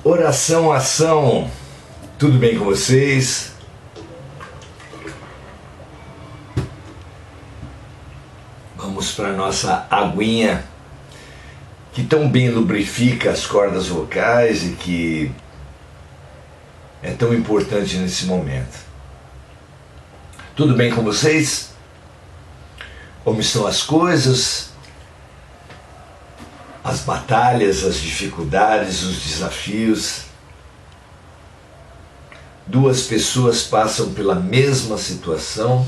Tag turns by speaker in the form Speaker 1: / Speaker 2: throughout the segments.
Speaker 1: Oração, ação, tudo bem com vocês? Vamos para a nossa aguinha, que tão bem lubrifica as cordas vocais e que é tão importante nesse momento. Tudo bem com vocês? Como estão as coisas? As batalhas, as dificuldades, os desafios. Duas pessoas passam pela mesma situação,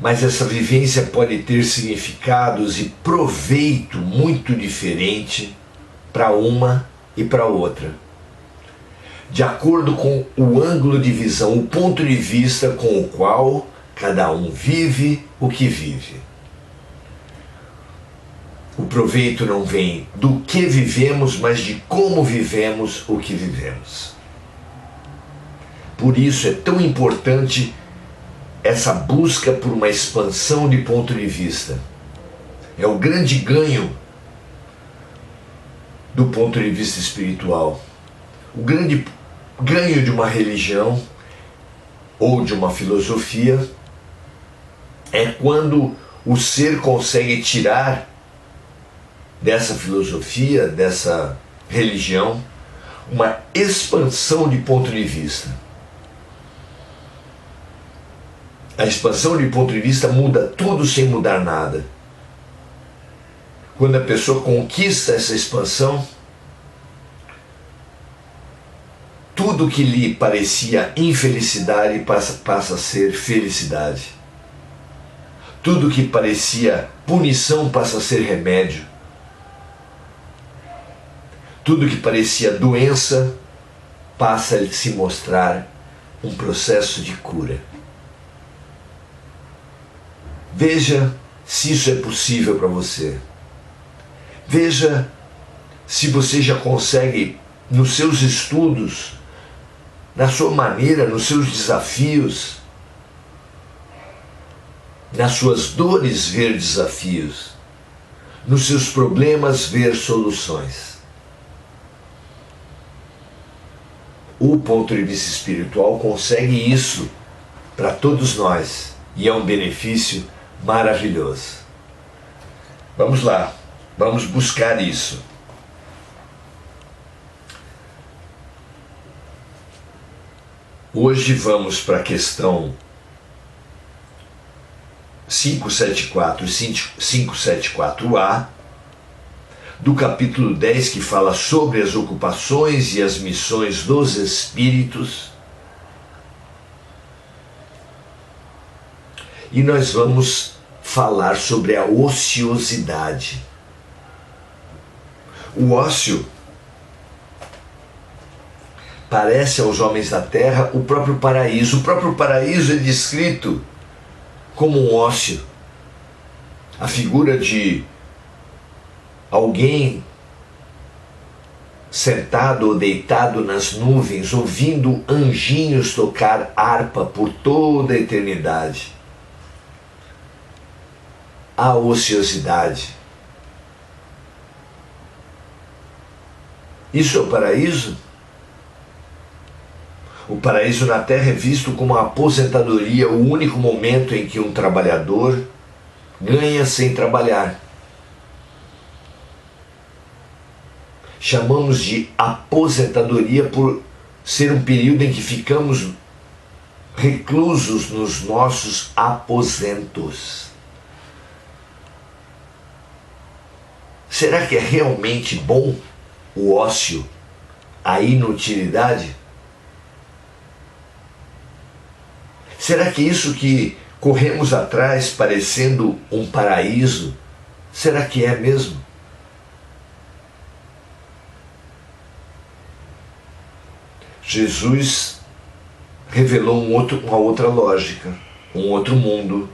Speaker 1: mas essa vivência pode ter significados e proveito muito diferente para uma e para outra, de acordo com o ângulo de visão, o ponto de vista com o qual cada um vive o que vive. O proveito não vem do que vivemos, mas de como vivemos o que vivemos. Por isso é tão importante essa busca por uma expansão de ponto de vista. É o grande ganho do ponto de vista espiritual. O grande ganho de uma religião ou de uma filosofia é quando o ser consegue tirar dessa filosofia, dessa religião, uma expansão de ponto de vista. A expansão de ponto de vista muda tudo sem mudar nada. Quando a pessoa conquista essa expansão, tudo que lhe parecia infelicidade passa a ser felicidade. Tudo que parecia punição passa a ser remédio. Tudo que parecia doença passa a se mostrar um processo de cura. Veja se isso é possível para você. Veja se você já consegue, nos seus estudos, na sua maneira, nos seus desafios, nas suas dores ver desafios, nos seus problemas ver soluções. O ponto de vista espiritual consegue isso para todos nós e é um benefício maravilhoso. Vamos lá, vamos buscar isso. Hoje vamos para a questão 574 e 574A do capítulo 10, que fala sobre as ocupações e as missões dos espíritos. E nós vamos falar sobre a ociosidade. O ócio parece aos homens da terra o próprio paraíso. O próprio paraíso é descrito como um ócio. A figura de alguém sentado ou deitado nas nuvens, ouvindo anjinhos tocar harpa por toda a eternidade. A ociosidade. Isso é o paraíso? O paraíso na Terra é visto como a aposentadoria, o único momento em que um trabalhador ganha sem trabalhar. Chamamos de aposentadoria por ser um período em que ficamos reclusos nos nossos aposentos. Será que é realmente bom o ócio, a inutilidade? Será que isso que corremos atrás parecendo um paraíso, será que é mesmo? Jesus revelou uma outra lógica, um outro mundo,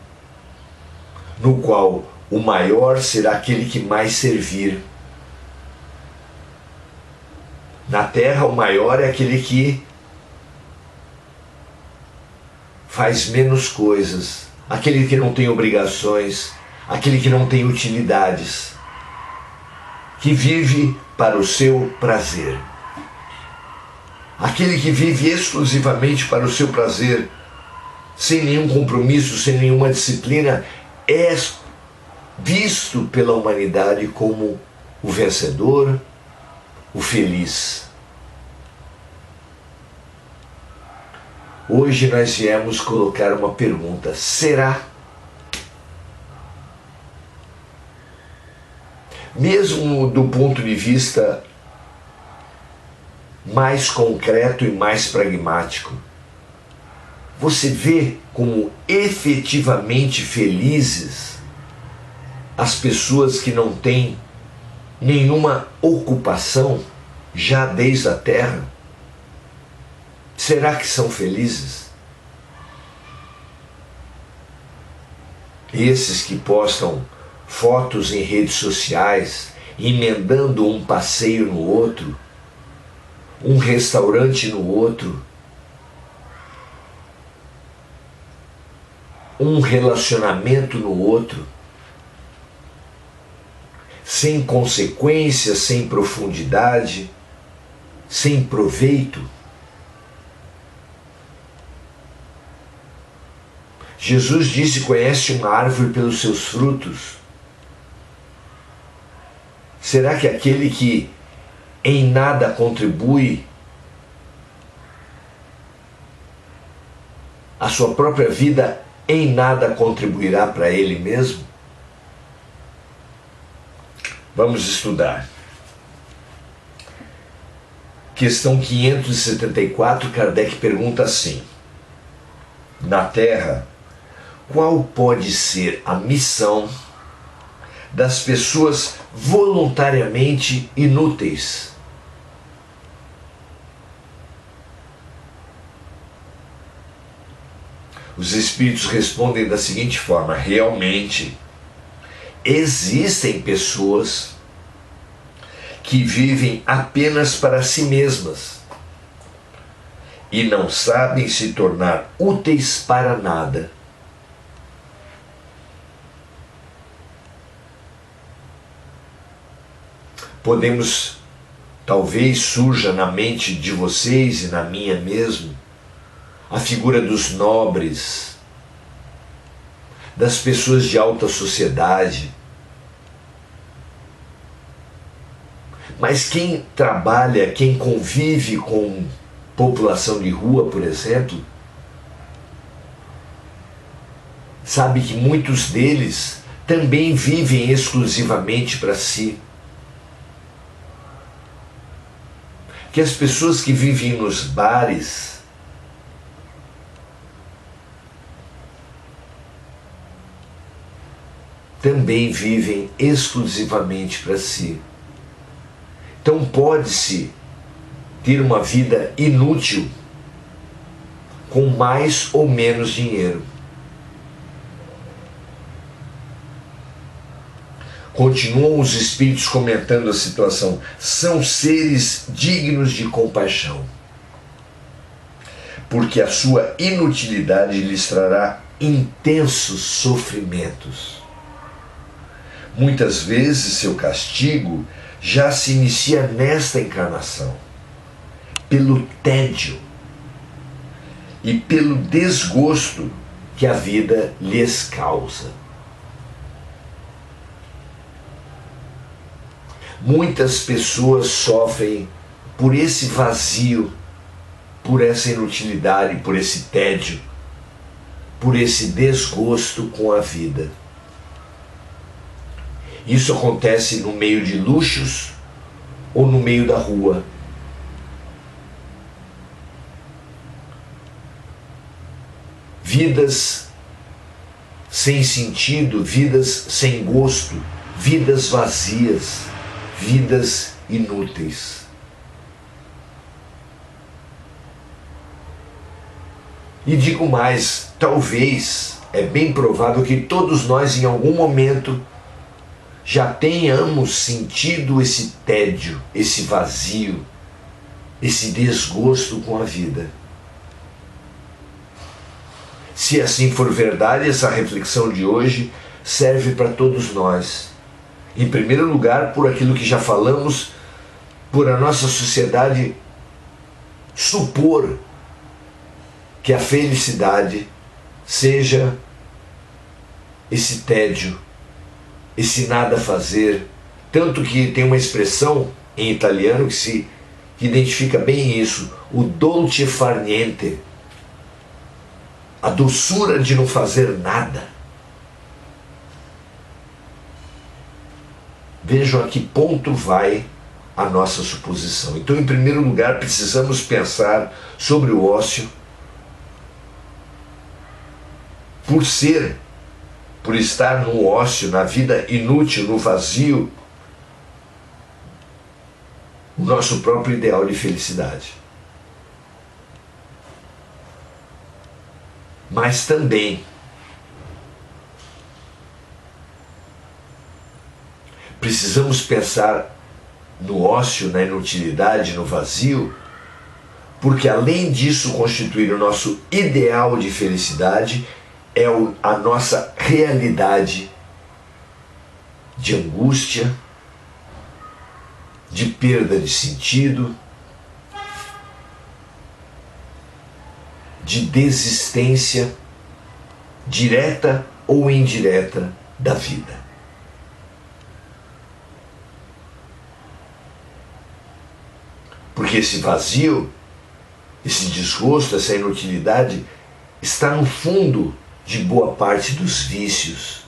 Speaker 1: no qual o maior será aquele que mais servir. Na terra, o maior é aquele que faz menos coisas, aquele que não tem obrigações, aquele que não tem utilidades. que vive para o seu prazer. Aquele que vive exclusivamente para o seu prazer, sem nenhum compromisso, sem nenhuma disciplina, é visto pela humanidade como o vencedor, o feliz. Hoje nós viemos colocar uma pergunta: será? Mesmo do ponto de vista mais concreto e mais pragmático, você vê como efetivamente felizes as pessoas que não têm nenhuma ocupação já desde a terra? Será que são felizes? Esses que postam fotos em redes sociais, emendando um passeio no outro, um restaurante no outro, um relacionamento no outro, sem consequência, sem profundidade, sem proveito. Jesus disse: conhece uma árvore pelos seus frutos. Será que aquele que em nada contribui a sua própria vida, em nada contribuirá para ele mesmo? Vamos estudar. Questão 574, Kardec pergunta assim: na Terra, qual pode ser a missão das pessoas voluntariamente inúteis? Os espíritos respondem da seguinte forma: realmente existem pessoas que vivem apenas para si mesmas e não sabem se tornar úteis para nada. Talvez surja na mente de vocês e na minha mesmo a figura dos nobres, das pessoas de alta sociedade. Mas quem trabalha, quem convive com população de rua, por exemplo, sabe que muitos deles também vivem exclusivamente para si. Que as pessoas que vivem nos bares também vivem exclusivamente para si. Então pode-se ter uma vida inútil com mais ou menos dinheiro. Continuam os espíritos comentando a situação. São seres dignos de compaixão, porque a sua inutilidade lhes trará intensos sofrimentos. Muitas vezes seu castigo já se inicia nesta encarnação, pelo tédio e pelo desgosto que a vida lhes causa. Muitas pessoas sofrem por esse vazio, por essa inutilidade, por esse tédio, por esse desgosto com a vida. Isso acontece no meio de luxos ou no meio da rua. Vidas sem sentido, vidas sem gosto, vidas vazias, vidas inúteis. E digo mais, talvez, é bem provável que todos nós em algum momento já tenhamos sentido esse tédio, esse vazio, esse desgosto com a vida. Se assim for verdade, essa reflexão de hoje serve para todos nós. Em primeiro lugar, por aquilo que já falamos, por a nossa sociedade supor que a felicidade seja esse tédio, esse nada a fazer. Tanto que tem uma expressão em italiano que identifica bem isso, o dolce far niente, a doçura de não fazer nada. Vejam a que ponto vai a nossa suposição. Então, em primeiro lugar, precisamos pensar sobre o ócio por estar no ócio, na vida inútil, no vazio, o nosso próprio ideal de felicidade. Mas também precisamos pensar no ócio, na inutilidade, no vazio, porque além disso constituir o nosso ideal de felicidade, é a nossa realidade de angústia, de perda de sentido, de desistência direta ou indireta da vida. Porque esse vazio, esse desgosto, essa inutilidade está no fundo de boa parte dos vícios,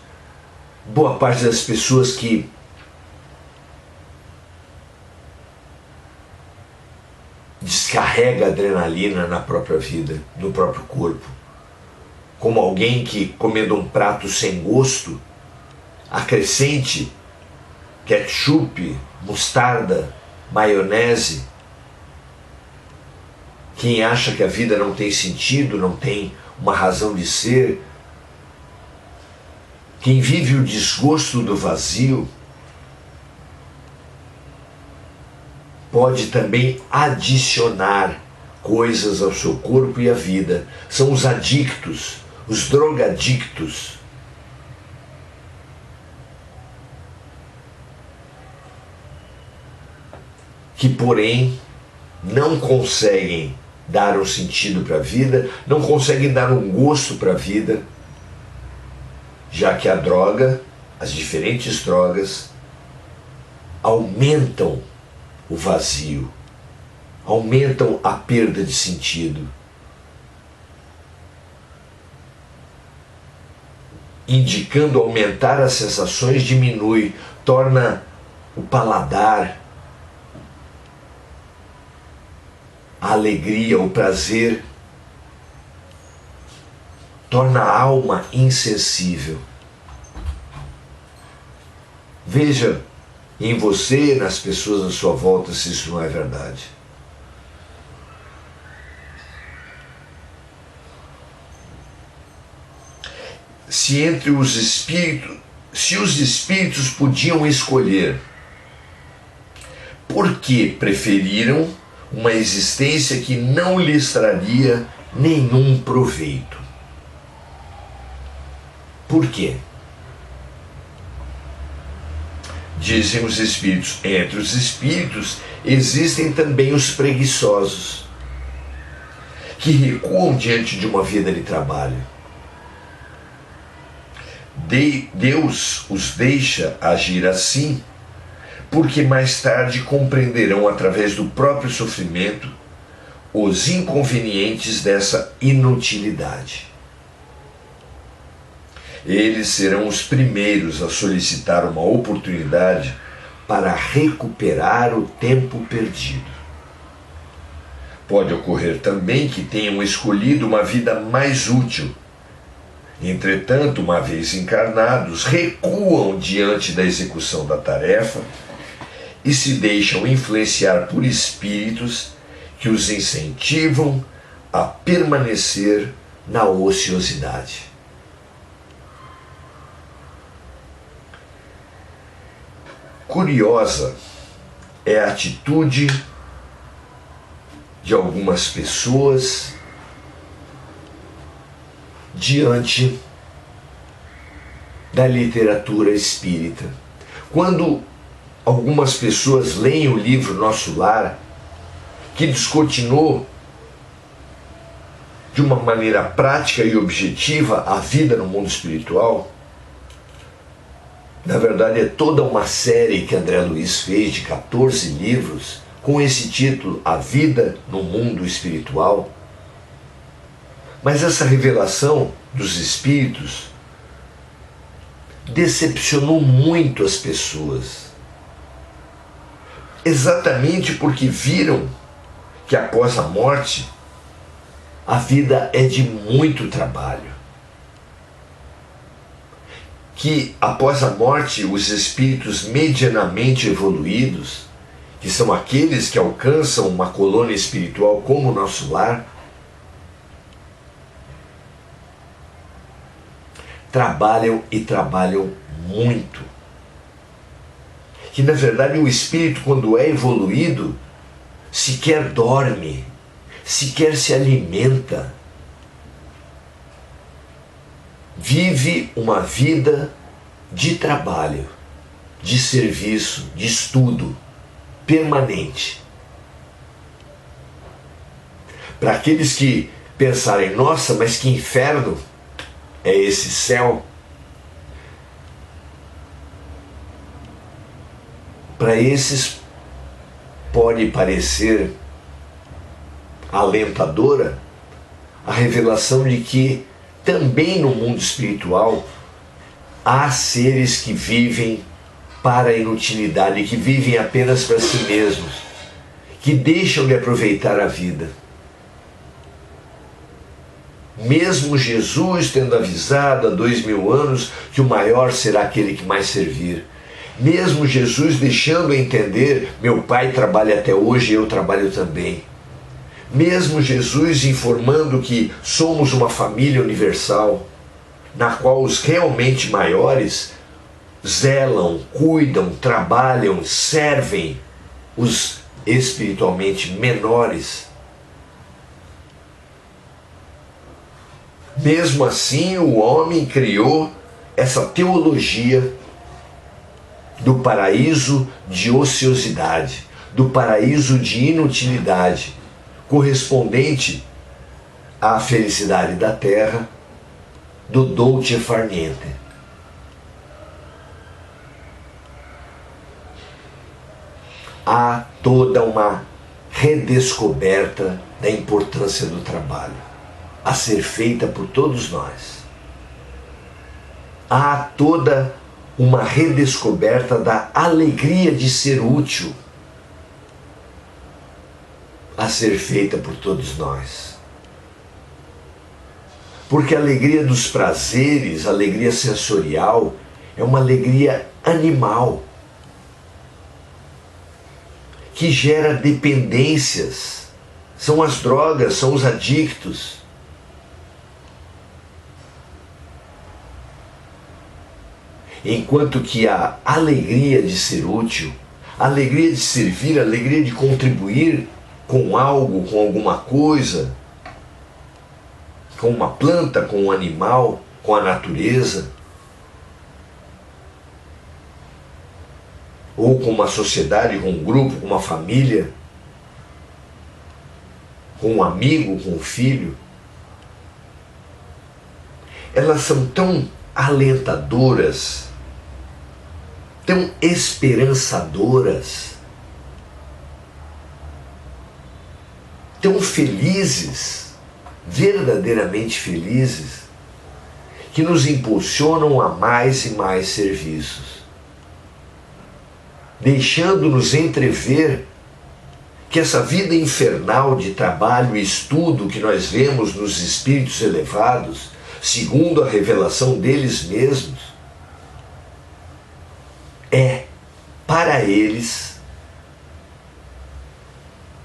Speaker 1: boa parte das pessoas que descarrega adrenalina na própria vida, no próprio corpo. Como alguém que, comendo um prato sem gosto, acrescente ketchup, mostarda, maionese. Quem acha que a vida não tem sentido, não tem uma razão de ser, quem vive o desgosto do vazio, pode também adicionar coisas ao seu corpo e à vida. São os adictos, os drogadictos. Que, porém, não conseguem dar um sentido para a vida, não conseguem dar um gosto para a vida, já que a droga, as diferentes drogas, aumentam o vazio, aumentam a perda de sentido, indicando aumentar as sensações, diminui, torna o paladar, a alegria, o prazer, torna a alma insensível. Veja em você, nas pessoas à sua volta, se isso não é verdade. Se os espíritos podiam escolher, por que preferiram uma existência que não lhes traria nenhum proveito? Por quê? Dizem os espíritos, entre os espíritos existem também os preguiçosos, que recuam diante de uma vida de trabalho. Deus os deixa agir assim, porque mais tarde compreenderão através do próprio sofrimento os inconvenientes dessa inutilidade. Eles serão os primeiros a solicitar uma oportunidade para recuperar o tempo perdido. Pode ocorrer também que tenham escolhido uma vida mais útil. Entretanto, uma vez encarnados, recuam diante da execução da tarefa e se deixam influenciar por espíritos que os incentivam a permanecer na ociosidade. Curiosa é a atitude de algumas pessoas diante da literatura espírita. Quando algumas pessoas leem o livro Nosso Lar, que descortinou de uma maneira prática e objetiva a vida no mundo espiritual, na verdade é toda uma série que André Luiz fez de 14 livros com esse título, A Vida no Mundo Espiritual. Mas essa revelação dos espíritos decepcionou muito as pessoas, exatamente porque viram que após a morte a vida é de muito trabalho, que após a morte os espíritos medianamente evoluídos, que são aqueles que alcançam uma colônia espiritual como o Nosso Lar, trabalham e trabalham muito. Que na verdade o espírito, quando é evoluído, sequer dorme, sequer se alimenta. Vive uma vida de trabalho, de serviço, de estudo permanente. Para aqueles que pensarem, nossa, mas que inferno é esse céu? Para esses pode parecer alentadora a revelação de que também no mundo espiritual há seres que vivem para a inutilidade, que vivem apenas para si mesmos, que deixam de aproveitar a vida. Mesmo Jesus tendo avisado há 2000 anos que o maior será aquele que mais servir. Mesmo Jesus deixando entender, meu pai trabalha até hoje e eu trabalho também. Mesmo Jesus informando que somos uma família universal, na qual os realmente maiores zelam, cuidam, trabalham, servem os espiritualmente menores. Mesmo assim, o homem criou essa teologia do paraíso de ociosidade, do paraíso de inutilidade, correspondente à felicidade da terra, do dolce far niente. Há toda uma redescoberta da importância do trabalho a ser feita por todos nós. Há toda uma redescoberta da alegria de ser útil a ser feita por todos nós. Porque a alegria dos prazeres, a alegria sensorial, é uma alegria animal, que gera dependências. São as drogas, são os adictos. Enquanto que a alegria de ser útil, a alegria de servir, a alegria de contribuir com algo, com alguma coisa, com uma planta, com um animal, com a natureza, ou com uma sociedade, com um grupo, com uma família, com um amigo, com um filho, elas são tão alentadoras, tão esperançadoras, tão felizes, verdadeiramente felizes, que nos impulsionam a mais e mais serviços, deixando-nos entrever que essa vida infernal de trabalho e estudo que nós vemos nos espíritos elevados, segundo a revelação deles mesmos, é, para eles,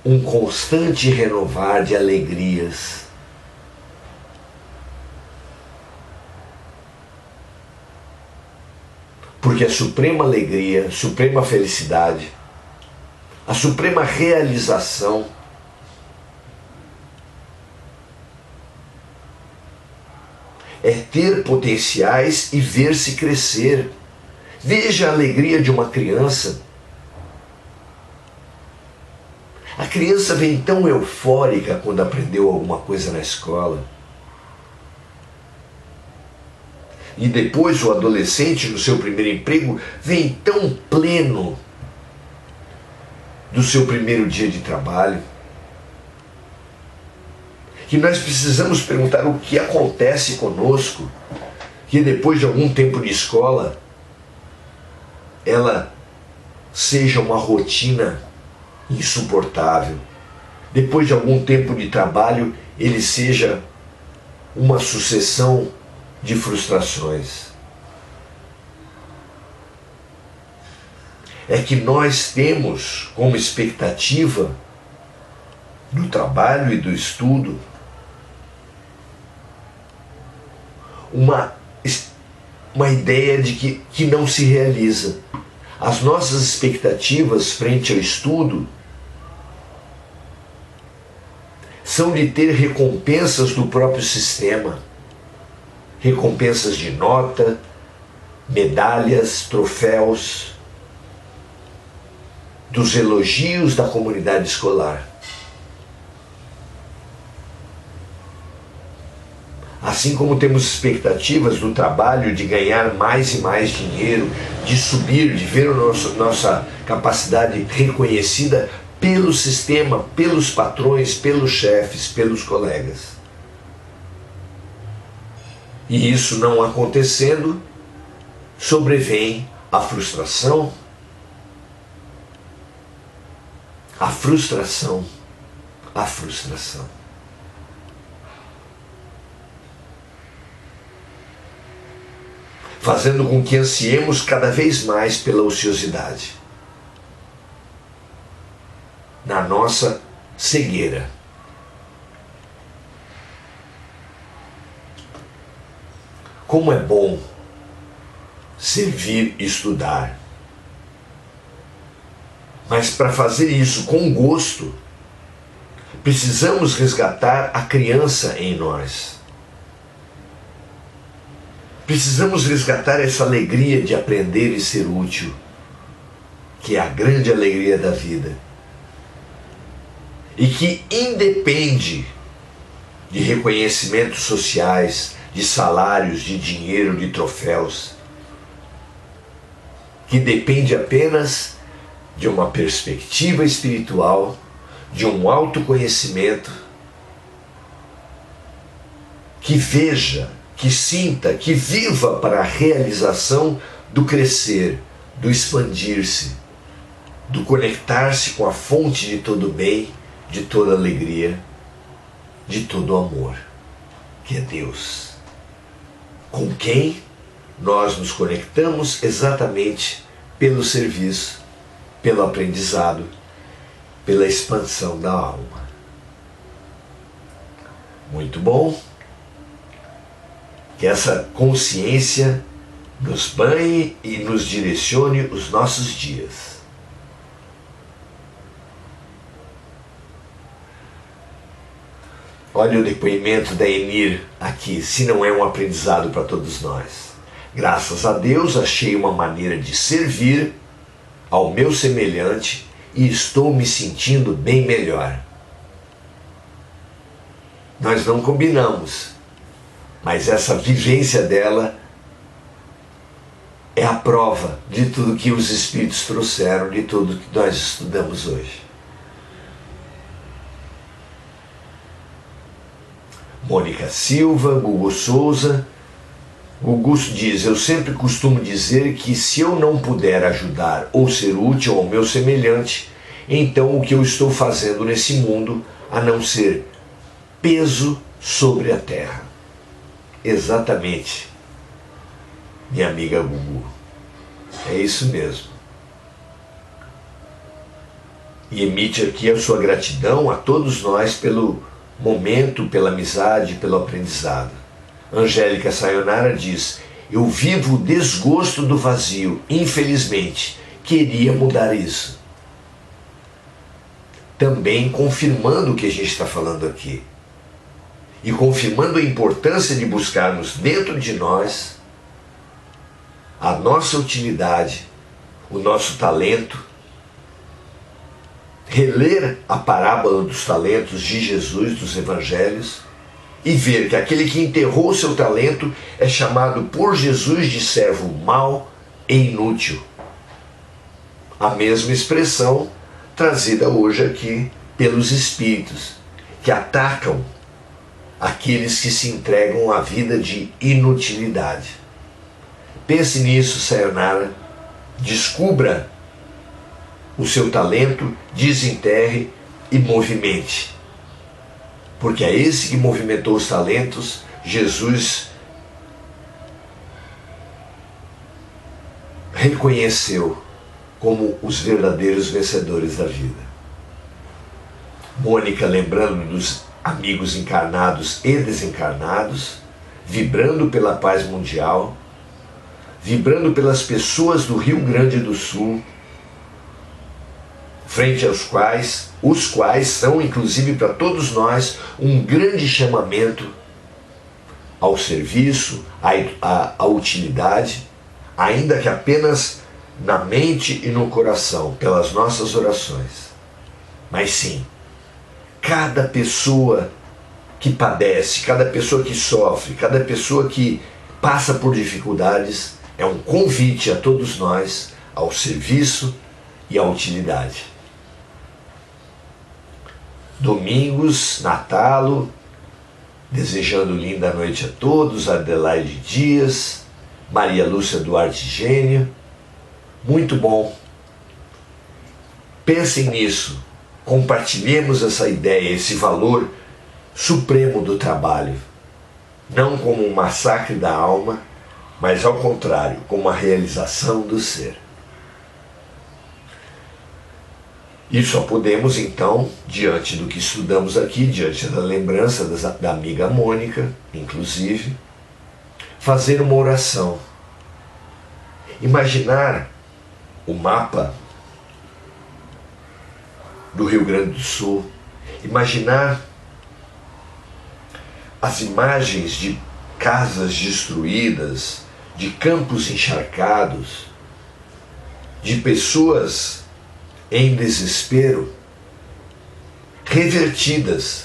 Speaker 1: um constante renovar de alegrias. Porque a suprema alegria, a suprema felicidade, a suprema realização é ter potenciais e ver-se crescer, Veja a alegria de uma criança. A criança vem tão eufórica quando aprendeu alguma coisa na escola. E depois o adolescente, no seu primeiro emprego, vem tão pleno do seu primeiro dia de trabalho, que nós precisamos perguntar o que acontece conosco, que depois de algum tempo de escola, ela seja uma rotina insuportável. Depois de algum tempo de trabalho, ele seja uma sucessão de frustrações. É que nós temos como expectativa do trabalho e do estudo uma ideia de que não se realiza. As nossas expectativas frente ao estudo são de ter recompensas do próprio sistema, recompensas de nota, medalhas, troféus, dos elogios da comunidade escolar. Assim como temos expectativas do trabalho de ganhar mais e mais dinheiro, de subir, de ver nossa capacidade reconhecida pelo sistema, pelos patrões, pelos chefes, pelos colegas. E isso não acontecendo, sobrevém a frustração. A frustração. A frustração. Fazendo com que ansiemos cada vez mais pela ociosidade. Na nossa cegueira. Como é bom servir e estudar. Mas para fazer isso com gosto, precisamos resgatar a criança em nós. Precisamos resgatar essa alegria de aprender e ser útil, que é a grande alegria da vida. E que independe de reconhecimentos sociais, de salários, de dinheiro, de troféus. Que depende apenas de uma perspectiva espiritual, de um autoconhecimento, que veja, que sinta, que viva para a realização do crescer, do expandir-se, do conectar-se com a fonte de todo bem, de toda alegria, de todo amor, que é Deus, com quem nós nos conectamos exatamente pelo serviço, pelo aprendizado, pela expansão da alma. Muito bom. Que essa consciência nos banhe e nos direcione os nossos dias. Olha o depoimento da Enir aqui, se não é um aprendizado para todos nós. Graças a Deus achei uma maneira de servir ao meu semelhante e estou me sentindo bem melhor. Nós não combinamos, mas essa vivência dela é a prova de tudo que os Espíritos trouxeram, de tudo que nós estudamos hoje. Mônica Silva, Gugu Souza. Augusto diz: eu sempre costumo dizer que se eu não puder ajudar ou ser útil ao meu semelhante, então o que eu estou fazendo nesse mundo a não ser peso sobre a terra. Exatamente, minha amiga Gugu. É isso mesmo. E emite aqui a sua gratidão a todos nós pelo momento, pela amizade, pelo aprendizado. Angélica Sayonara diz: eu vivo o desgosto do vazio, infelizmente, queria mudar isso. Também confirmando o que a gente está falando aqui. E confirmando a importância de buscarmos dentro de nós a nossa utilidade, o nosso talento, reler a parábola dos talentos de Jesus, dos evangelhos, e ver que aquele que enterrou o seu talento é chamado por Jesus de servo mau e inútil. A mesma expressão trazida hoje aqui pelos espíritos, que atacam aqueles que se entregam à vida de inutilidade. Pense nisso, Sayonara. Descubra o seu talento, desenterre e movimente. Porque é esse que movimentou os talentos, Jesus reconheceu como os verdadeiros vencedores da vida. Mônica, lembrando dos amigos encarnados e desencarnados, vibrando pela paz mundial, vibrando pelas pessoas do Rio Grande do Sul, frente aos quais, os quais são, inclusive para todos nós, um grande chamamento ao serviço, à utilidade, ainda que apenas na mente e no coração, pelas nossas orações. Mas sim, cada pessoa que padece, cada pessoa que sofre, cada pessoa que passa por dificuldades, é um convite a todos nós ao serviço e à utilidade. Domingos, Natalo, desejando linda noite a todos, Adelaide Dias, Maria Lúcia Duarte Gênio. Muito bom. Pensem nisso, compartilhemos essa ideia, esse valor supremo do trabalho, não como um massacre da alma, mas ao contrário, como a realização do ser. E só podemos então, diante do que estudamos aqui, diante da lembrança da amiga Mônica, inclusive, fazer uma oração. Imaginar o mapa do Rio Grande do Sul, imaginar as imagens de casas destruídas, de campos encharcados, de pessoas em desespero, revertidas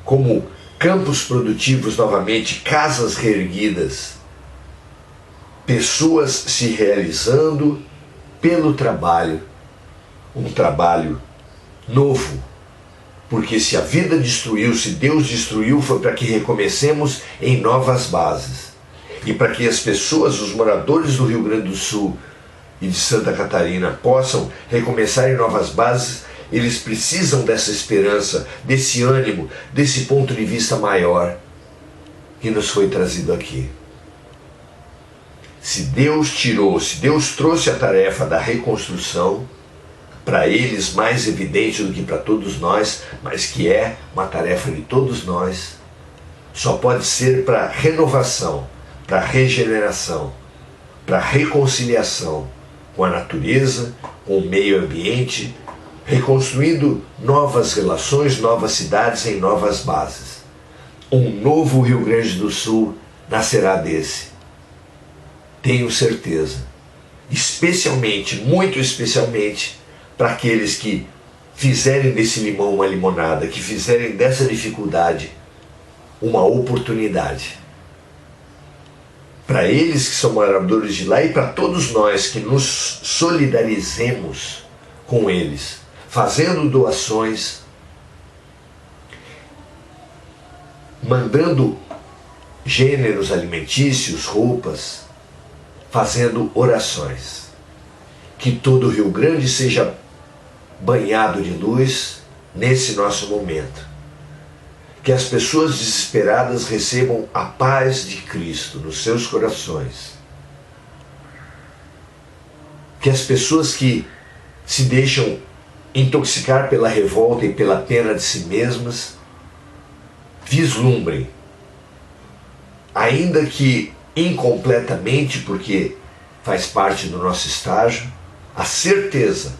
Speaker 1: como campos produtivos novamente, casas reerguidas, pessoas se realizando pelo trabalho, um trabalho novo, porque se a vida destruiu, se Deus destruiu, foi para que recomecemos em novas bases, e para que as pessoas, os moradores do Rio Grande do Sul e de Santa Catarina possam recomeçar em novas bases. Eles precisam dessa esperança, desse ânimo, desse ponto de vista maior que nos foi trazido aqui. Se Deus trouxe a tarefa da reconstrução, para eles mais evidente do que para todos nós, mas que é uma tarefa de todos nós, só pode ser para renovação, para regeneração, para reconciliação com a natureza, com o meio ambiente, reconstruindo novas relações, novas cidades em novas bases. Um novo Rio Grande do Sul nascerá desse. Tenho certeza. Especialmente, muito especialmente, para aqueles que fizerem desse limão uma limonada, que fizerem dessa dificuldade uma oportunidade. Para eles que são moradores de lá e para todos nós que nos solidarizemos com eles, fazendo doações, mandando gêneros alimentícios, roupas, fazendo orações. Que todo o Rio Grande seja banhado de luz nesse nosso momento. Que as pessoas desesperadas recebam a paz de Cristo nos seus corações. Que as pessoas que se deixam intoxicar pela revolta e pela pena de si mesmas vislumbrem, ainda que incompletamente, porque faz parte do nosso estágio, a certeza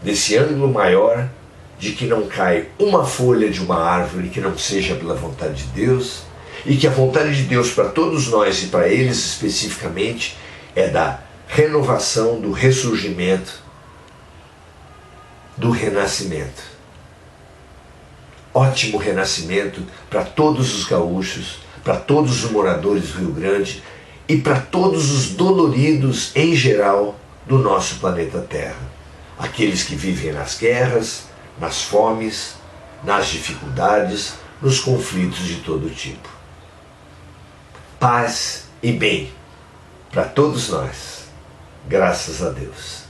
Speaker 1: desse ângulo maior de que não cai uma folha de uma árvore que não seja pela vontade de Deus, e que a vontade de Deus para todos nós e para eles especificamente é da renovação, do ressurgimento, do renascimento. Ótimo renascimento para todos os gaúchos, para todos os moradores do Rio Grande e para todos os doloridos em geral do nosso planeta Terra. Aqueles que vivem nas guerras, nas fomes, nas dificuldades, nos conflitos de todo tipo. Paz e bem para todos nós. Graças a Deus.